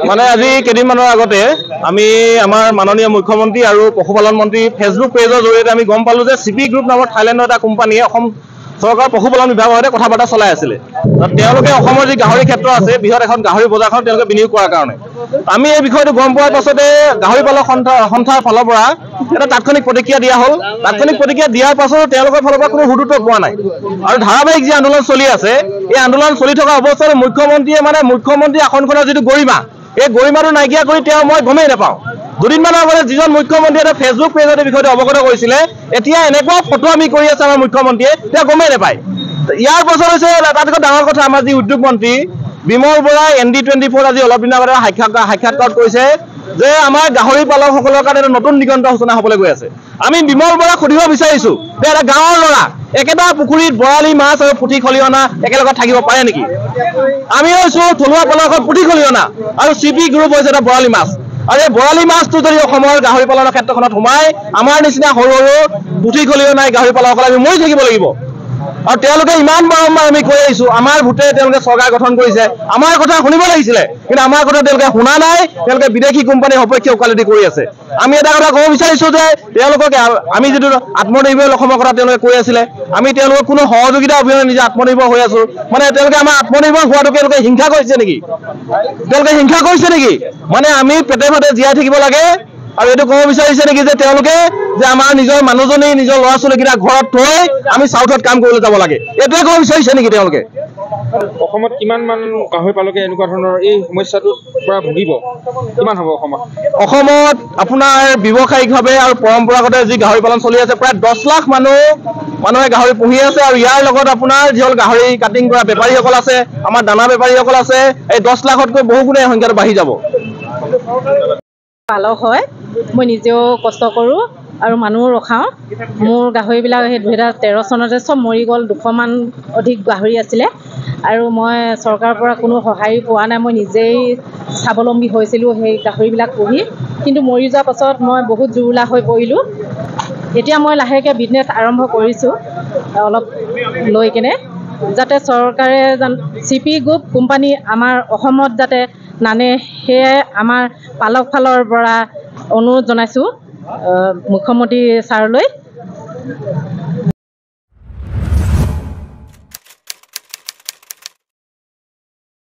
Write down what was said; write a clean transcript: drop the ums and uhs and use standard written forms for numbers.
মানে আজি কেইদিনমানৰ আগতে আমি আমাৰ মাননীয় মুখ্যমন্ত্ৰী আৰু পশুপালন মন্ত্ৰী ফেচবুক পেজৰ জৰিয়তে আমি গম পালো যে চিপি গ্ৰুপ নামৰ থাইলেণ্ডৰ এটা কোম্পানীয়ে অসম চৰকাৰৰ পশুপালন বিভাগৰ সৈতে কথা বাৰ্তা চলাই আছিলে। তেওঁলোকে অসমৰ যি গাহৰি ক্ষেত্ৰ আছে, বৃহৎ এখন গাহৰি বজাৰখন তেওঁলোকে বিনিয়োগ কৰাৰ কাৰণে আমি এই বিষয়টো গম পোৱাৰ পাছতে গাহৰি পালক সন্থাৰ ফালৰ পৰা এটা তাৎক্ষণিক প্ৰতিক্ৰিয়া দিয়া হ'ল। তাৎক্ষণিক প্ৰতিক্ৰিয়া দিয়াৰ পাছতো তেওঁলোকৰ ফালৰ পৰা কোনো সুদূত্ব পোৱা নাই আৰু ধাৰাবাহিক যি আন্দোলন চলি আছে, এই আন্দোলন চলি থকা অৱস্থাত মুখ্যমন্ত্ৰী আসনখনৰ যিটো গৰিমা, এই গৰিমাটো নাইকিয়া কৰি মই গমেই নাপাওঁ। দুদিনমানৰ আগতে যিজন মুখ্যমন্ত্ৰীয়ে এটা ফেচবুক পেজত এই বিষয়টো অৱগত কৰিছিলে, এতিয়া এনেকুৱা ফটো আমি কৰি আছে আমাৰ মুখ্যমন্ত্ৰীয়ে, তেওঁ গমেই নাপায়। ইয়াৰ পাছত হৈছে তাতকৈ ডাঙৰ কথা, আমাৰ যি উদ্যোগ মন্ত্ৰী বিমল বৰাই ND24 আজি অলপ দিনৰ আগতে সাক্ষাৎকাৰত কৈছে যে আমাৰ গাহৰি পালকসকলৰ কাৰণে এটা নতুন দিগন্ত সূচনা হ'বলৈ গৈ আছে। আমি বিমল বৰাক সুধিব বিচাৰিছো যে এটা গাঁৱৰ ল'ৰা একেটা পুখুৰীত বৰালি মাছ আৰু পুঠি খলিহনা একেলগত থাকিব পাৰে নেকি? আমি হৈছো থলুৱা পালকৰ পুঠি খলিহনা আৰু চিপি গ্ৰুপ হৈছে এটা বৰালি মাছ। আৰু এই বৰালি মাছটো যদি অসমৰ গাহৰি পালনৰ ক্ষেত্ৰখনত সোমায়, আমাৰ নিচিনা সৰু সৰু পুঠি খলিহনাই গাহৰি পালকসকলে আমি মৰি থাকিব লাগিব। আৰু তেওঁলোকে ইমান বাৰম্বাৰ আমি কৈ আহিছো, আমাৰ ভোটে তেওঁলোকে চৰকাৰ গঠন কৰিছে, আমাৰ কথা শুনিব লাগিছিলে, কিন্তু আমাৰ কথা তেওঁলোকে শুনা নাই। তেওঁলোকে বিদেশী কোম্পানীৰ সপক্ষে ওকালতি কৰি আছে। আমি এটা কথা ক'ব বিচাৰিছো যে তেওঁলোকক আমি যিটো আত্মনিৰ্ভৰ অসমৰ কথা তেওঁলোকে কৈ আছিলে, আমি তেওঁলোকক কোনো সহযোগিতা অবিহনে নিজে আত্মনিৰ্ভৰ হৈ আছো। মানে তেওঁলোকে আমাৰ আত্মনিৰ্ভৰ হোৱাটোকে তেওঁলোকে হিংসা কৰিছে নেকি? মানে আমি পেটে ভাতে জীয়াই থাকিব লাগে আৰু এইটো ক'ব বিচাৰিছে নেকি যে তেওঁলোকে যে আমাৰ নিজৰ মানুহজনী নিজৰ ল'ৰা ছোৱালীকেইটা ঘৰত থৈ আমি চাউথত কাম কৰিবলৈ যাব লাগে, এইটোৱে ক'ব বিচাৰিছে নেকি তেওঁলোকে? অসমত কিমান মান গাহৰি পালকে এনেকুৱা ধৰণৰ এই সমস্যাটোৰ পৰা ভুগিব? কিমান হ'ব অসমত? আপোনাৰ ব্যৱসায়িকভাৱে আৰু পৰম্পৰাগত যি গাহৰি পালন চলি আছে, প্ৰায় 10 লাখ মানুহে গাহৰি পুহি আছে। আৰু ইয়াৰ লগত আপোনাৰ যিসকল গাহৰি কাটিং কৰা বেপাৰীসকল আছে, আমাৰ দানা বেপাৰীসকল আছে, এই 10 লাখতকৈ বহু গুণে সংখ্যাটো বাঢ়ি যাব। পালক হয়, মই নিজেও কষ্ট কৰোঁ আৰু মানুহো ৰখাওঁ। মোৰ গাহৰিবিলাক সেই 2013 চনতে চব মৰি গ'ল। 200মান অধিক গাহৰি আছিলে আৰু মই চৰকাৰৰ পৰা কোনো সঁহাৰি পোৱা নাই। মই নিজেই স্বাৱলম্বী হৈছিলোঁ সেই গাহৰিবিলাক পুহি, কিন্তু মৰি যোৱাৰ পাছত মই বহুত জুৰুলা হৈ পৰিলোঁ। এতিয়া মই লাহেকৈ বিজনেছ আৰম্ভ কৰিছোঁ অলপ লৈ কেনে, যাতে চৰকাৰে চিপি গ্ৰুপ কোম্পানী আমাৰ অসমত যাতে নানে, সেয়াই আমাৰ পালক ফালৰ পৰা অনুৰোধ জনাইছোঁ মুখ্যমন্ত্ৰী ছাৰলৈ।